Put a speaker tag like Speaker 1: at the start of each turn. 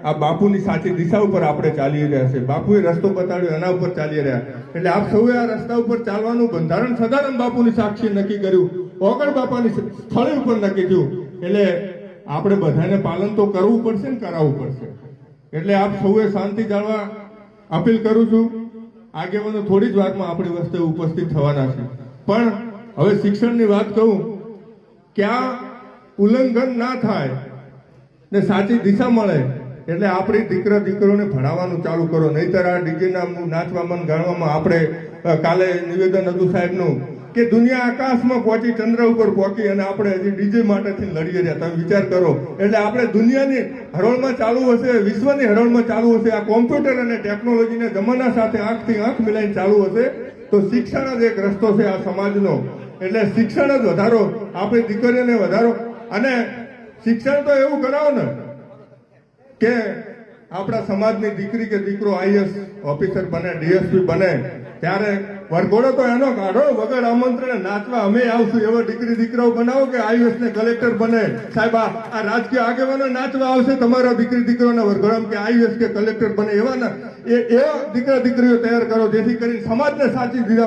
Speaker 1: આ બાપુની સાચી દિશા ઉપર આપણે ચાલી રહ્યા છે. બાપુએ રસ્તો બતાવ્યો, એના ઉપર ચાલી રહ્યા. એટલે આપ સૌએ આ રસ્તા ઉપર ચાલવાનું બંધારણ સદાનંદ બાપુની સાક્ષી નક્કી કર્યું, ઓગણ બાપાની સ્થળે ઉપર નક્કી થયું. એટલે આપણે બધાને પાલન તો કરવું પડશે ને કરાવવું પડશે. એટલે આપ સૌએ શાંતિ જાળવા અપીલ કરું છું. આગેવાનો થોડી જ વારમાં આપણી વસ્તુ ઉપસ્થિત થવાના છે, પણ હવે શિક્ષણની વાત કહું કે આ ઉલ્લંઘન ના થાય ને સાચી દિશા મળે. એટલે આપણી દીકરા દીકરીઓને ભણાવવાનું ચાલુ કરો, નહીતર આ ડીજેના નાચવામાં ગાવામાં આપણે કાલે નિવેદન હતું સાહેબનું કે દુનિયા આકાશમાં પહોંચી, ચંદ્ર ઉપર પહોંચી અને આપણે હજી ડીજે માટેથી લડીએ રહ્યા. તમે વિચાર કરો. એટલે આપણે દુનિયાની હરોળમાં ચાલુ હશે, વિશ્વની હરોળમાં ચાલુ હશે, આ કોમ્પ્યુટર અને ટેકનોલોજીના જમાના સાથે આંખથી આંખ મિલાઈને ચાલુ હશે, તો શિક્ષણ જ એક રસ્તો છે આ સમાજનો. એટલે શિક્ષણ જ વધારો, આપણી દીકરીઓને વધારો. અને શિક્ષણ તો એવું કરાવો ને કે આપણા સમાજની દીકરી કે દીકરો આઈએસ ઓફિસર બને, ડીએસપી બને, ત્યારે વરઘોડો તો એનો કાઢો, વગર આમંત્રણે નાચવા અમે આવશું એવો દીકરી દીકરાઓ બનાવો કે આઈએસ ને કલેક્ટર બને. સાહેબ આ રાજકીય આગેવાનો નાચવા આવશે તમારા દીકરી દીકરાઓના વરઘોડામાં કે આઈએસ કે કલેક્ટર બને, એવા દીકરા દીકરીઓ તૈયાર કરો જેથી કરીને સમાજને સાચી દિશા